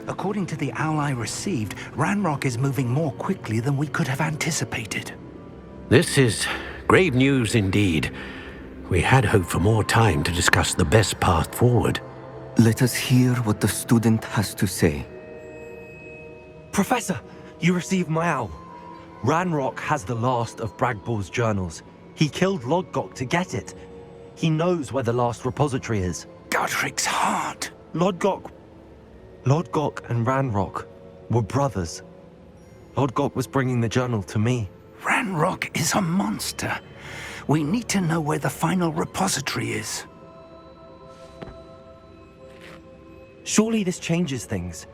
According to the owl I received, Ranrock is moving more quickly than we could have anticipated. This is grave news indeed. We had hoped for more time to discuss the best path forward. Let us hear what the student has to say. Professor, you received my owl. Ranrock has the last of Bragbor's journals. He killed Lodgok to get it. He knows where the last repository is. Godric's heart. Lodgok and Ranrock were brothers. Lodgok was bringing the journal to me. Ranrock is a monster. We need to know where the final repository is. Surely this changes things.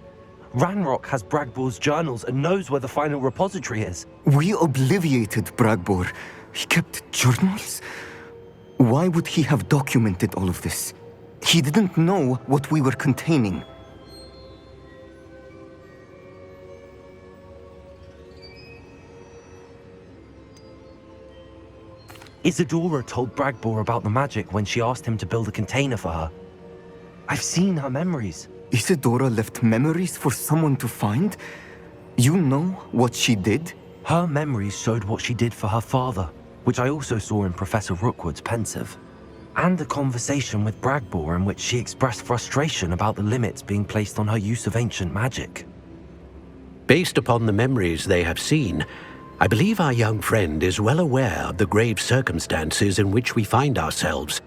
Ranrock has Bragbor's journals and knows where the final repository is. We obliviated Bragbor. He kept journals? Why would he have documented all of this? He didn't know what we were containing. Isadora told Bragbor about the magic when she asked him to build a container for her. I've seen her memories. Isadora left memories for someone to find? You know what she did? Her memories showed what she did for her father, which I also saw in Professor Rookwood's pensive. And a conversation with Bragbor in which she expressed frustration about the limits being placed on her use of ancient magic. Based upon the memories they have seen, I believe our young friend is well aware of the grave circumstances in which we find ourselves.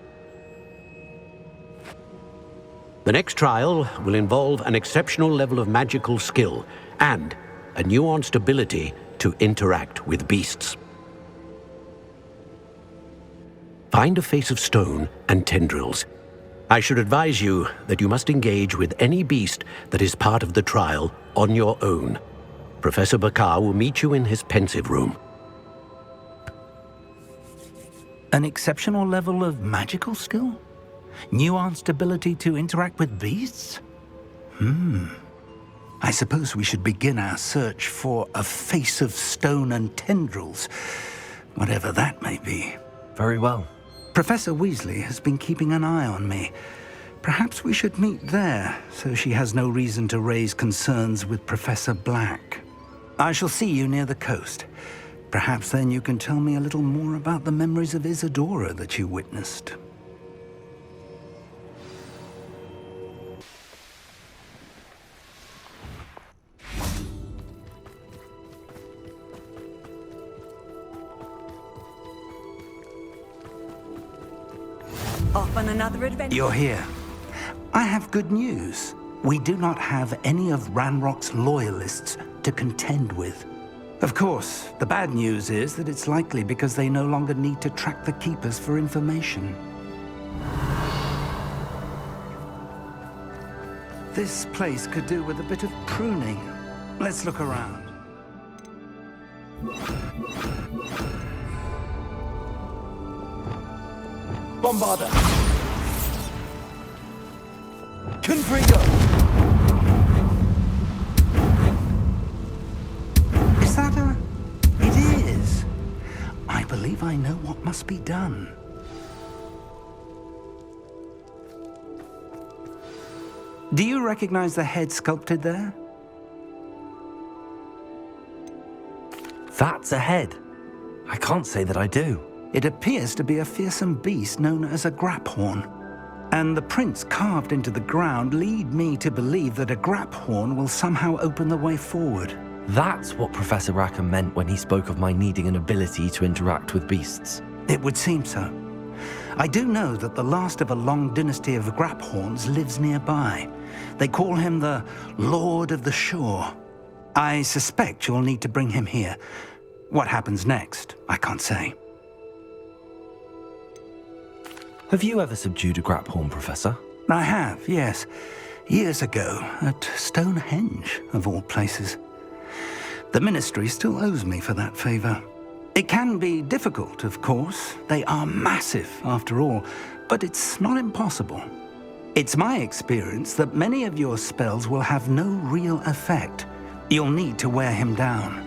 The next trial will involve an exceptional level of magical skill and a nuanced ability to interact with beasts. Find a face of stone and tendrils. I should advise you that you must engage with any beast that is part of the trial on your own. Professor Bakar will meet you in his pensive room. An exceptional level of magical skill? Nuanced ability to interact with beasts? I suppose we should begin our search for a face of stone and tendrils, whatever that may be. Very well. Professor Weasley has been keeping an eye on me. Perhaps we should meet there, so she has no reason to raise concerns with Professor Black. I shall see you near the coast. Perhaps then you can tell me a little more about the memories of Isadora that you witnessed. Off on another adventure. You're here. I have good news. We do not have any of Ranrock's loyalists to contend with. Of course, the bad news is that it's likely because they no longer need to track the Keepers for information. This place could do with a bit of pruning. Let's look around. Bombarder! Confringo! Is that a... It is. I believe I know what must be done. Do you recognize the head sculpted there? That's a head. I can't say that I do. It appears to be a fearsome beast known as a graphorn. And the prints carved into the ground lead me to believe that a graphorn will somehow open the way forward. That's what Professor Rackham meant when he spoke of my needing an ability to interact with beasts. It would seem so. I do know that the last of a long dynasty of graphorns lives nearby. They call him the Lord of the Shore. I suspect you'll need to bring him here. What happens next, I can't say. Have you ever subdued a graphorn, Professor? I have, yes. Years ago, at Stonehenge, of all places. The Ministry still owes me for that favor. It can be difficult, of course. They are massive, after all, but it's not impossible. It's my experience that many of your spells will have no real effect. You'll need to wear him down.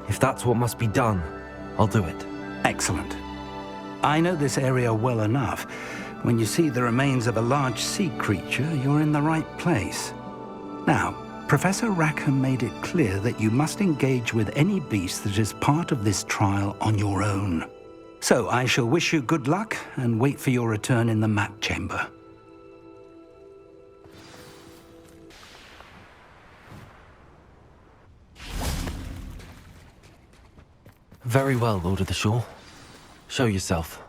If that's what must be done, I'll do it. Excellent. I know this area well enough. when you see the remains of a large sea creature, you're in the right place. Now, Professor Rackham made it clear that you must engage with any beast that is part of this trial on your own. So I shall wish you good luck and wait for your return in the map chamber. Very well, Lord of the Shore. Show yourself.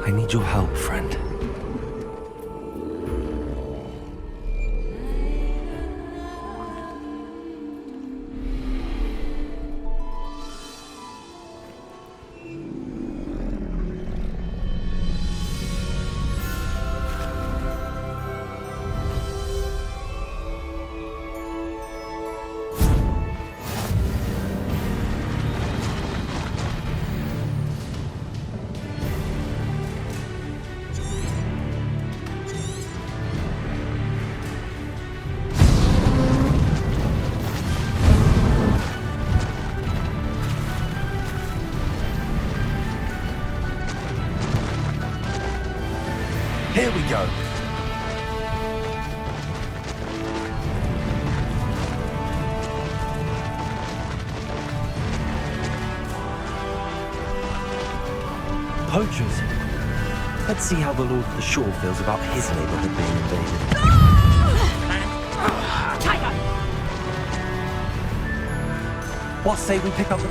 I need your help, friend. Here we go. Poachers. Let's see how the Lord of the Shore feels about his neighborhood being invaded. What say we pick up the...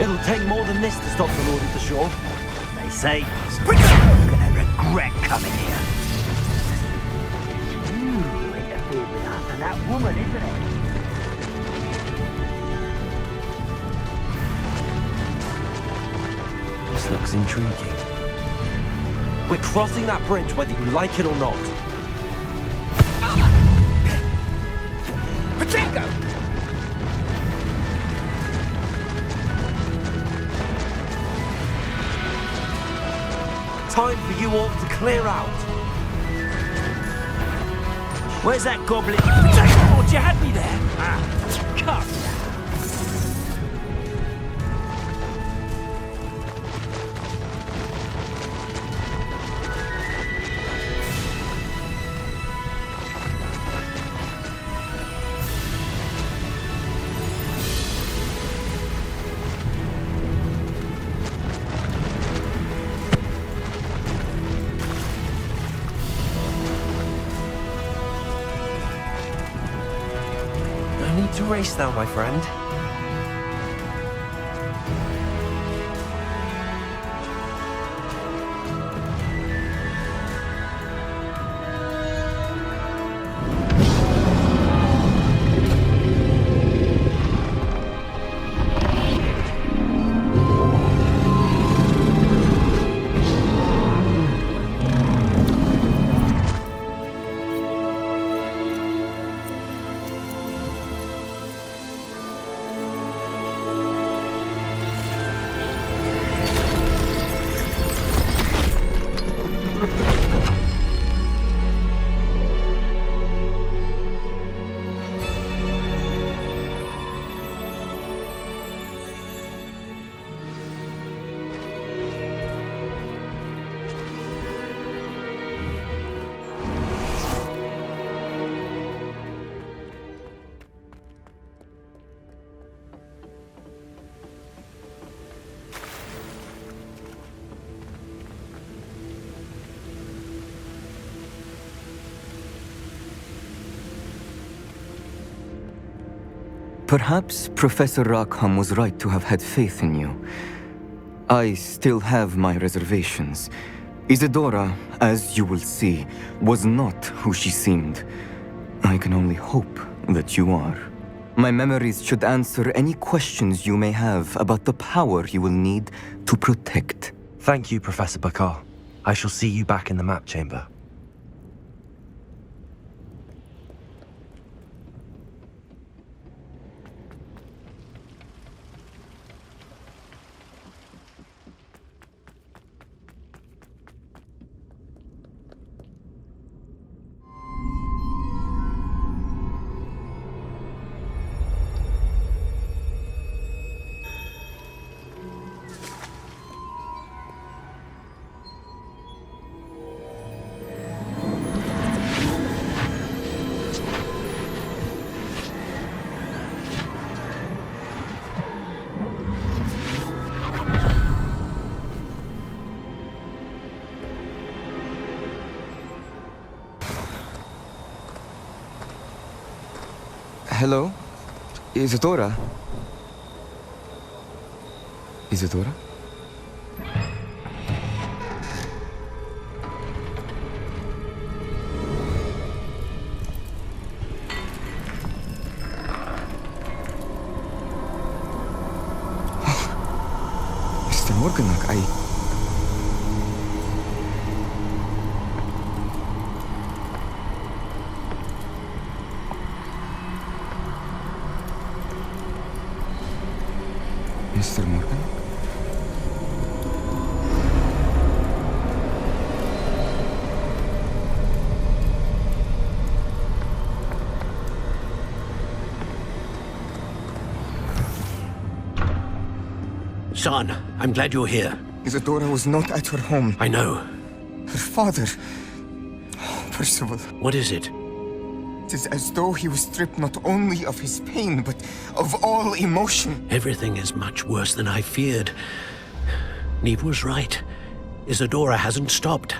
It'll take more than this to stop the Lord of the Shore. They say you're gonna regret coming here. Interfered with us and that woman, isn't it? This looks intriguing. We're crossing that bridge whether you like it or not. Pacheco! Time for you all to clear out. Where's that goblin? Pacheco, thought you had me there. Come. No need to race now, my friend. Perhaps Professor Rackham was right to have had faith in you. I still have my reservations. Isadora, as you will see, was not who she seemed. I can only hope that you are. My memories should answer any questions you may have about the power you will need to protect. Thank you, Professor Bakar. I shall see you back in the map chamber. Hello? Isadora? Isadora? Mr. Morganach, Mr. Morgan? Son, I'm glad you're here. Isadora was not at her home. I know. Her father... Oh, Percival. What is it? It is as though he was stripped not only of his pain, but of all emotion. Everything is much worse than I feared. Neve was right. Isadora hasn't stopped.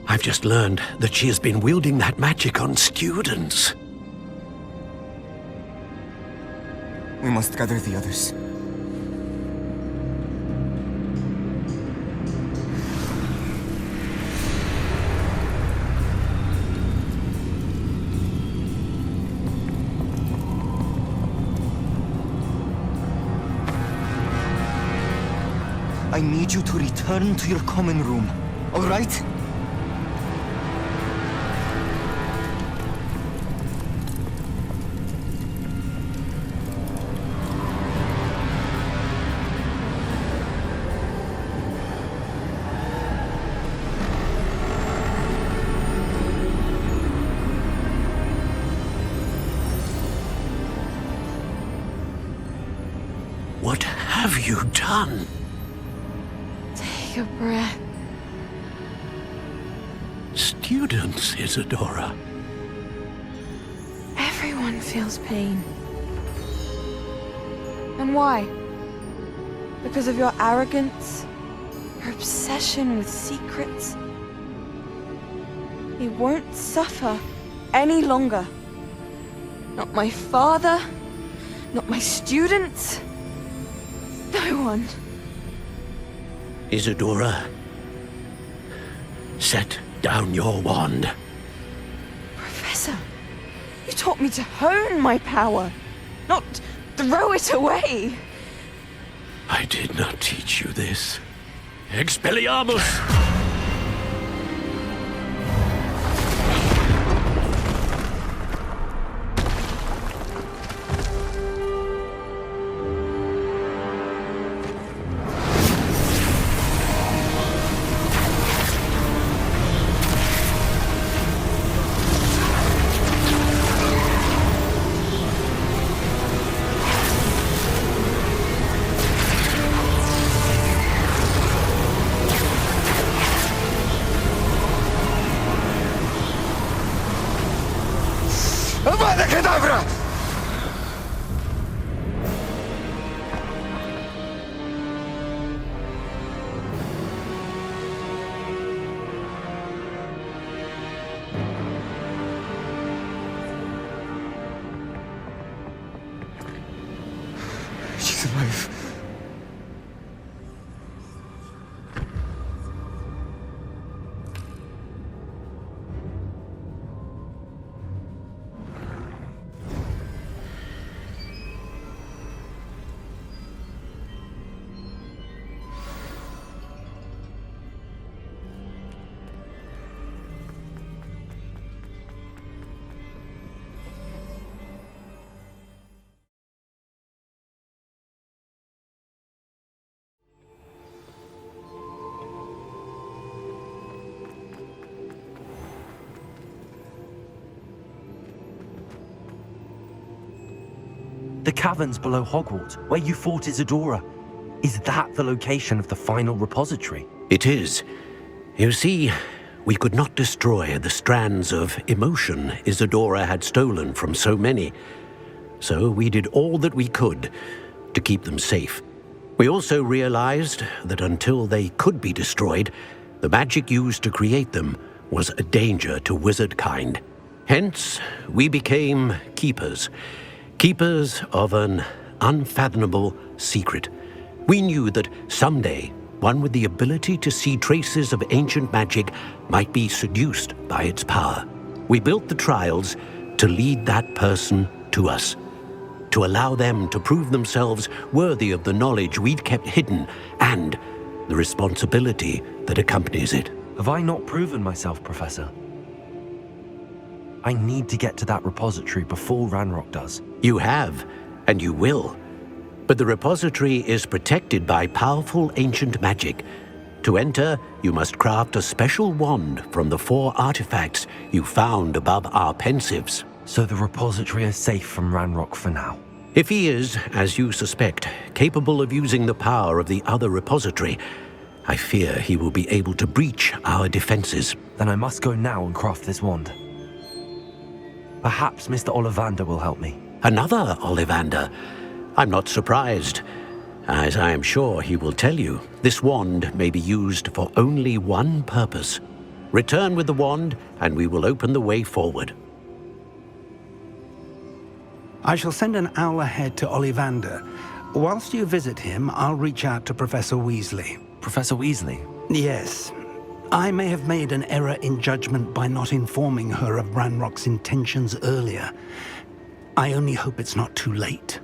I've just learned that she has been wielding that magic on students. We must gather the others. I need you to return to your common room, all right? What have you done? Take a breath. Students, Isadora. Everyone feels pain. And why? Because of your arrogance? Your obsession with secrets? He won't suffer any longer. Not my father, not my students, no one. Isadora, set down your wand. Professor, you taught me to hone my power, not throw it away. I did not teach you this. Expelliarmus! Avada Kedavra! She's alive. The caverns below Hogwarts, where you fought Isadora. Is that the location of the final repository? It is. You see, we could not destroy the strands of emotion Isadora had stolen from so many. So we did all that we could to keep them safe. We also realized that until they could be destroyed, the magic used to create them was a danger to wizard kind. Hence, we became keepers. Keepers of an unfathomable secret. We knew that someday, one with the ability to see traces of ancient magic might be seduced by its power. We built the trials to lead that person to us, to allow them to prove themselves worthy of the knowledge we'd kept hidden and the responsibility that accompanies it. Have I not proven myself, Professor? I need to get to that repository before Ranrock does. You have, and you will. But the repository is protected by powerful ancient magic. To enter, you must craft a special wand from the 4 artifacts you found above our pensives. So the repository is safe from Ranrock for now. If he is, as you suspect, capable of using the power of the other repository, I fear he will be able to breach our defenses. Then I must go now and craft this wand. Perhaps Mr. Ollivander will help me. Another Ollivander? I'm not surprised. As I am sure he will tell you, this wand may be used for only one purpose. Return with the wand, and we will open the way forward. I shall send an owl ahead to Ollivander. Whilst you visit him, I'll reach out to Professor Weasley. Professor Weasley? Yes. I may have made an error in judgment by not informing her of Ranrock's intentions earlier. I only hope it's not too late.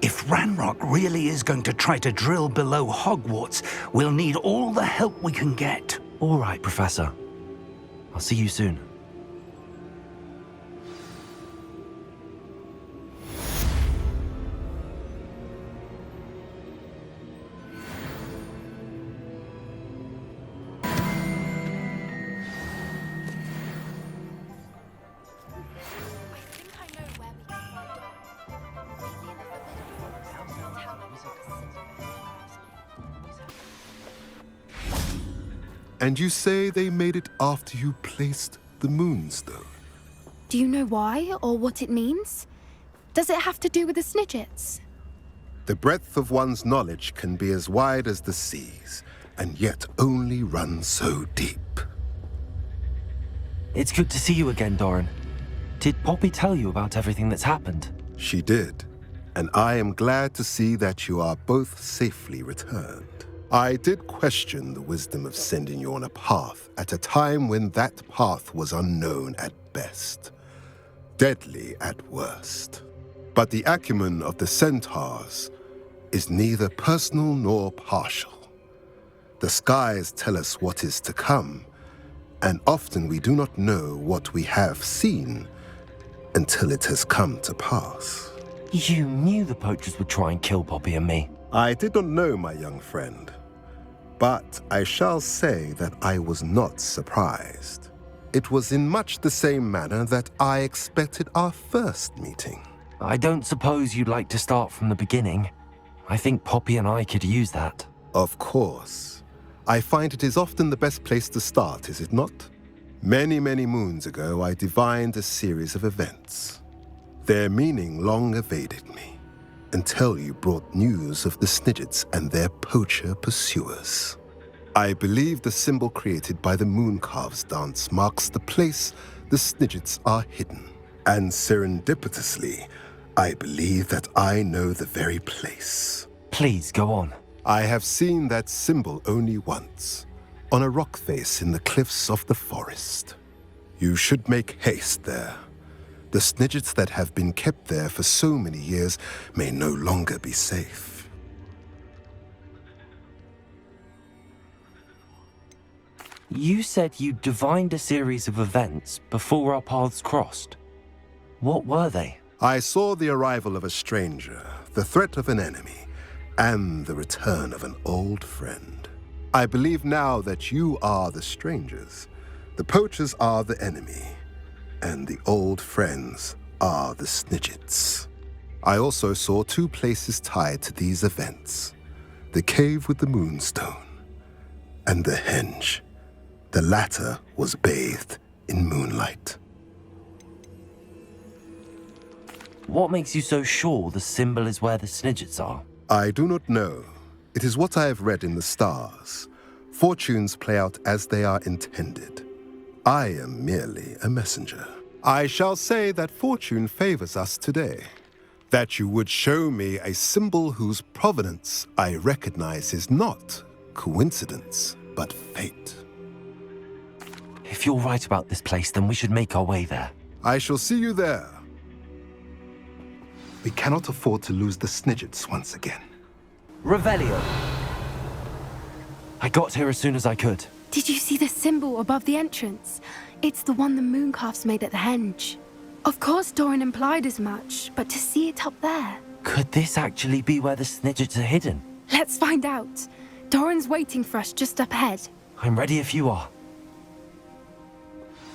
If Ranrock really is going to try to drill below Hogwarts, we'll need all the help we can get. All right, Professor. I'll see you soon. And you say they made it after you placed the Moonstone? Do you know why, or what it means? Does it have to do with the Snidgets? The breadth of one's knowledge can be as wide as the seas, and yet only run so deep. It's good to see you again, Doran. Did Poppy tell you about everything that's happened? She did, and I am glad to see that you are both safely returned. I did question the wisdom of sending you on a path at a time when that path was unknown at best, deadly at worst. But the acumen of the centaurs is neither personal nor partial. The skies tell us what is to come, and often we do not know what we have seen until it has come to pass. You knew the poachers would try and kill Poppy and me. I did not know, my young friend, but I shall say that I was not surprised. It was in much the same manner that I expected our first meeting. I don't suppose you'd like to start from the beginning. I think Poppy and I could use that. Of course. I find it is often the best place to start, is it not? Many, many moons ago, I divined a series of events. Their meaning long evaded me, until you brought news of the Snidgets and their poacher pursuers. I believe the symbol created by the Mooncalves dance marks the place the Snidgets are hidden. And serendipitously, I believe that I know the very place. Please, go on. I have seen that symbol only once, on a rock face in the cliffs of the forest. You should make haste there. The Snidgets that have been kept there for so many years may no longer be safe. You said you divined a series of events before our paths crossed. What were they? I saw the arrival of a stranger, the threat of an enemy, and the return of an old friend. I believe now that you are the strangers, the poachers are the enemy, and the old friends are the Snidgets. I also saw two places tied to these events: the cave with the Moonstone and the henge. The latter was bathed in moonlight. What makes you so sure the symbol is where the Snidgets are? I do not know. It is what I have read in the stars. Fortunes play out as they are intended. I am merely a messenger. I shall say that fortune favors us today. That you would show me a symbol whose provenance I recognize is not coincidence, but fate. If you're right about this place, then we should make our way there. I shall see you there. We cannot afford to lose the Snidgets once again. Revelio! I got here as soon as I could. Did you see the symbol above the entrance? It's the one the Mooncalves made at the henge. Of course Doran implied as much, but to see it up there... Could this actually be where the Snidgets are hidden? Let's find out. Doran's waiting for us just up ahead. I'm ready if you are.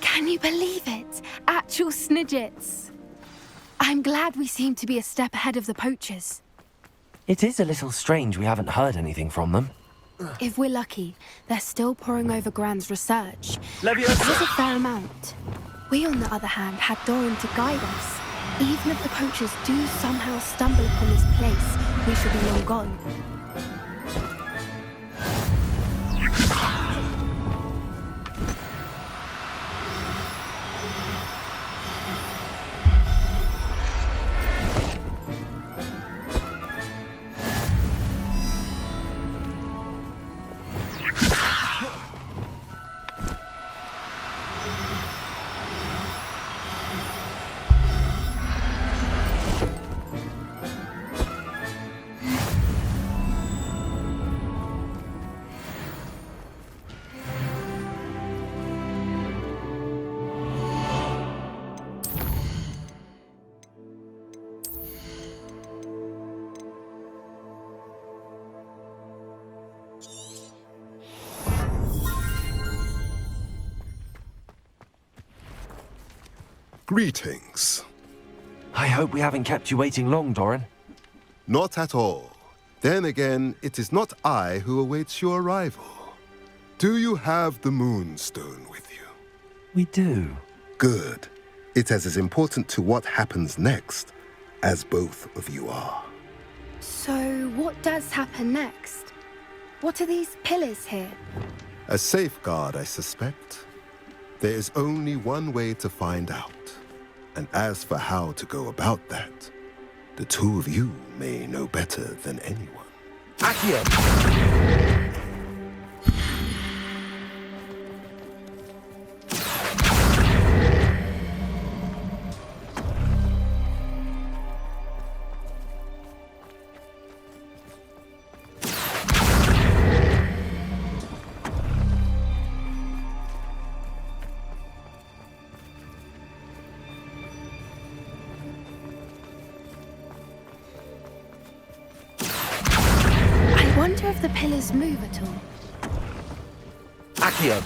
Can you believe it? Actual Snidgets. I'm glad we seem to be a step ahead of the poachers. It is a little strange we haven't heard anything from them. If we're lucky, they're still poring over Gran's research. Leviosa! There's a fair amount. We, on the other hand, had Doran to guide us. Even if the poachers do somehow stumble upon this place, we shall be long gone. Greetings. I hope we haven't kept you waiting long, Doran. Not at all. Then again, it is not I who awaits your arrival. Do you have the Moonstone with you? We do. Good. It is as important to what happens next as both of you are. So, what does happen next? What are these pillars here? A safeguard, I suspect. There is only one way to find out. And as for how to go about that, the two of you may know better than anyone. Accio! I wonder if the pillars move at all. Accio!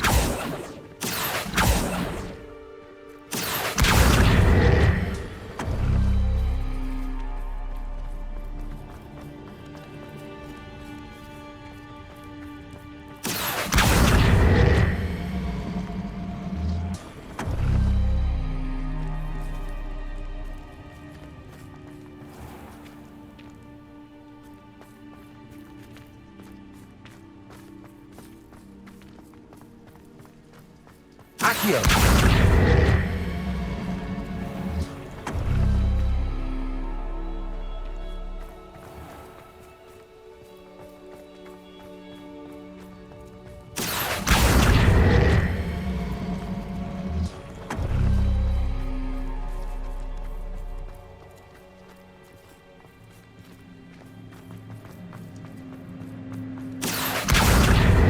Accio!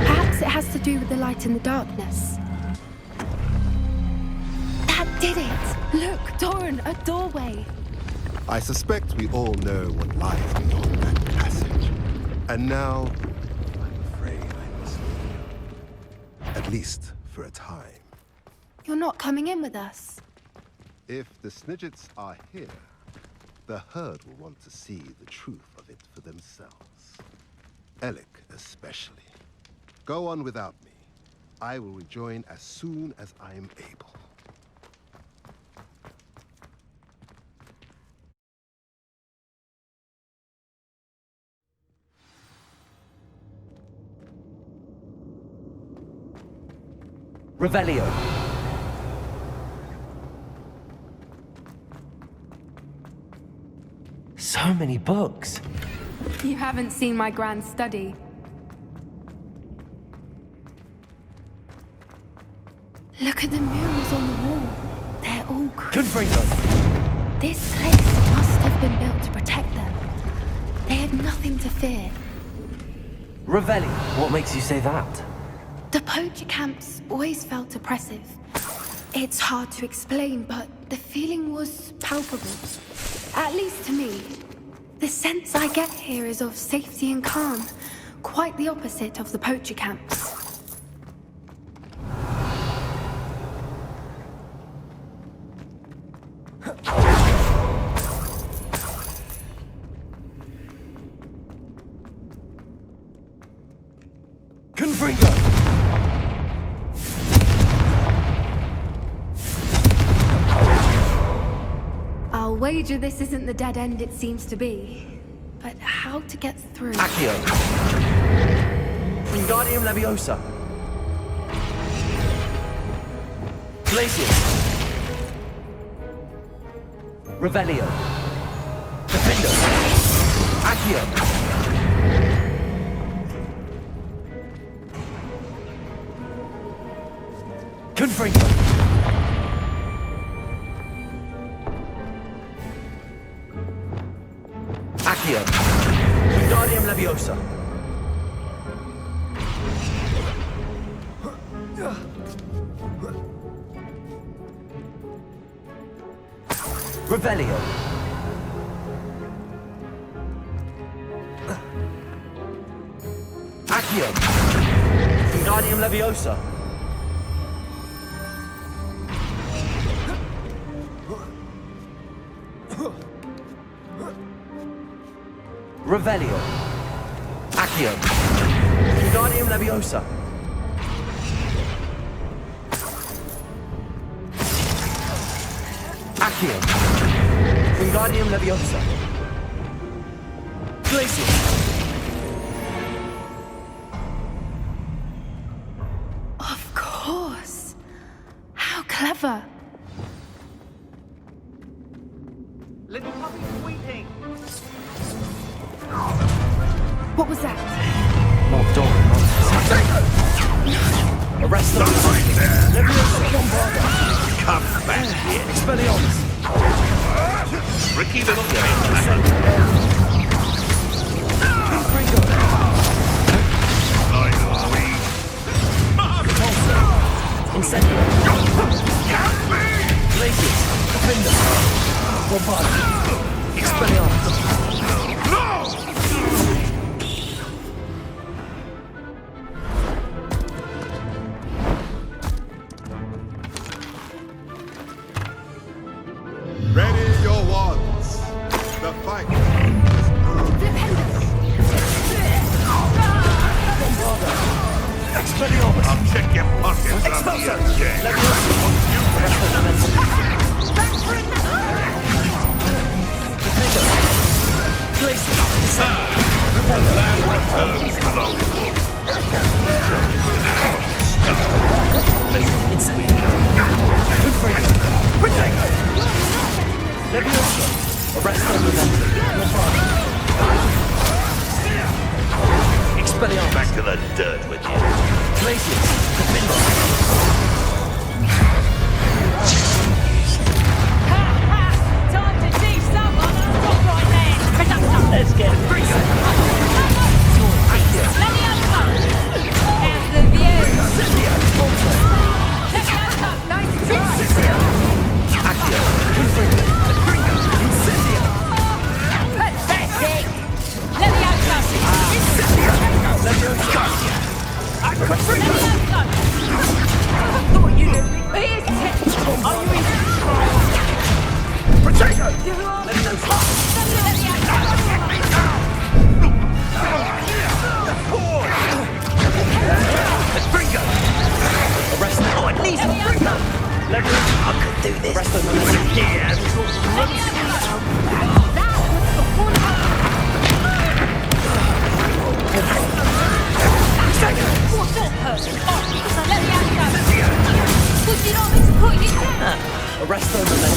Perhaps it has to do with the light in the darkness. That did it! Look, Doran, a doorway. I suspect we all know what lies beyond that passage. And now, I'm afraid I must leave. At least for a time. You're not coming in with us. If the Snidgets are here, the herd will want to see the truth of it for themselves. Alec especially. Go on without me. I will rejoin as soon as I am able. Revelio. So many books. You haven't seen my grand study. Look at the murals on the wall. They're all Confringo. This place must have been built to protect them. They had nothing to fear. Revelio. What makes you say that? The poacher camps always felt oppressive. It's hard to explain, but the feeling was palpable. At least to me. The sense I get here is of safety and calm. Quite the opposite of the poacher camps. Confringo. I'll wager this isn't the dead end it seems to be. But how to get through? Accio. Wingardium Leviosa. Glacius. Revelio. Defendo. Accio. Confringo. Accio. Wingardium Leviosa. Revelio. Accio. Wingardium Leviosa. Revelio. Accio. Wingardium Leviosa. Accio. Wingardium Leviosa. Glacius. Of course. How clever. Little puppy squeaking. What was that? Not Doran, not Arrest them. Leviosa Bombarda. Come back here. Expelliarmus. Tricky little game. Ringo. Incendio. Glacius. Defender. Bombarda. Expelliarmus. Ready your wands. The fight. Expelliarmus. I'll check your pockets on the Back to the dirt with you. Glacius. Defender. Time to see someone. Stop right there. Let's get it. Bring it. Let me have fun. How's the view? Check it out. Nice try. Accio. Pathetic. Let me have something. Let me have fun. I thought you knew. Here's Ted. Are you in? Potato. Let me have fun. Bringo! Arrest them. Oh, at least Bringo! I could do this. Arrest them. Yeah. What's that person? Oh, let me have that. Would you not miss putting it down? Arrest them and then...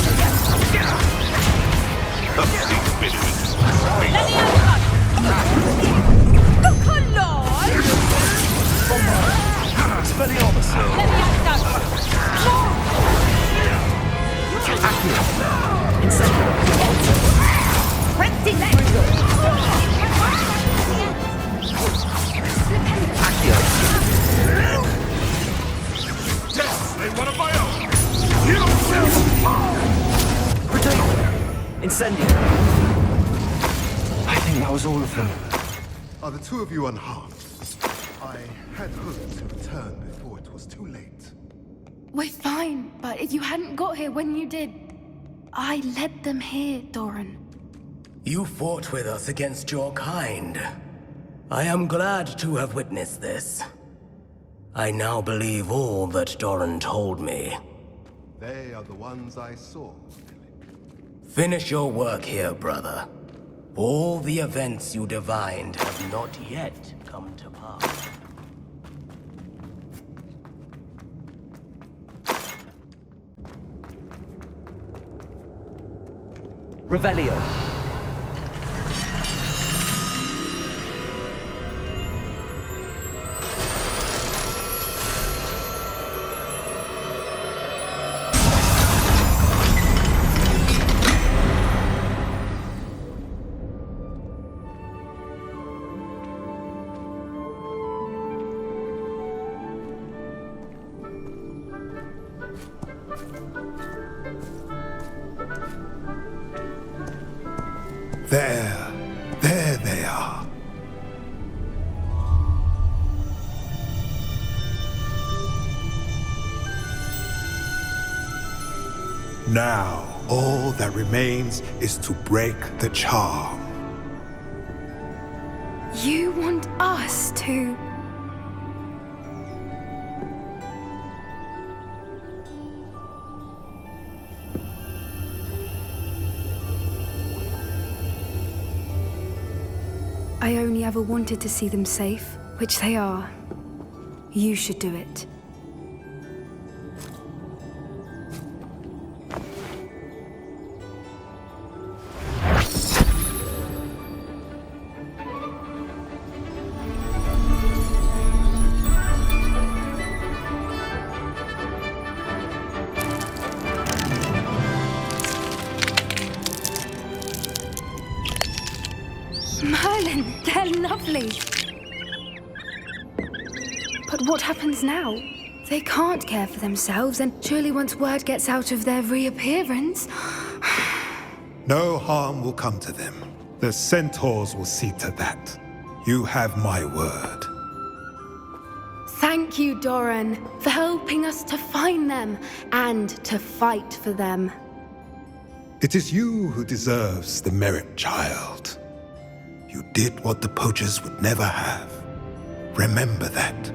Let me have that. Look alive! Expelliarmus. Let me have that. Accio. Incendio. Ready, let Accio. Yes, they want to buy out. Potato. Incendio. I think that was all of them. Are the two of you unharmed? I had hoped to return before it was too late. We're fine, but if you hadn't got here when you did, I led them here, Doran. You fought with us against your kind. I am glad to have witnessed this. I now believe all that Doran told me. They are the ones I saw. Finish your work here, brother. All the events you divined have not yet come to pass. Revelio. There they are. Now, all that remains is to break the charm. You want us to... I only ever wanted to see them safe, which they are. You should do it. Merlin, they're lovely. But what happens now? They can't care for themselves, and surely once word gets out of their reappearance... No harm will come to them. The centaurs will see to that. You have my word. Thank you, Doran, for helping us to find them and to fight for them. It is you who deserves the merit, child. You did what the poachers would never have. Remember that.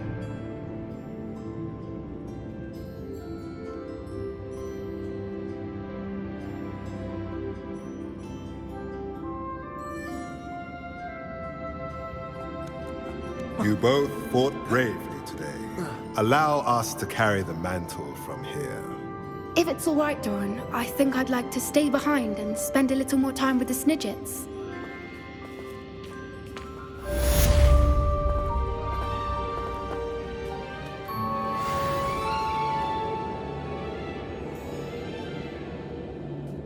You both fought bravely today. Allow us to carry the mantle from here. If it's all right, Doran, I think I'd like to stay behind and spend a little more time with the Snidgets.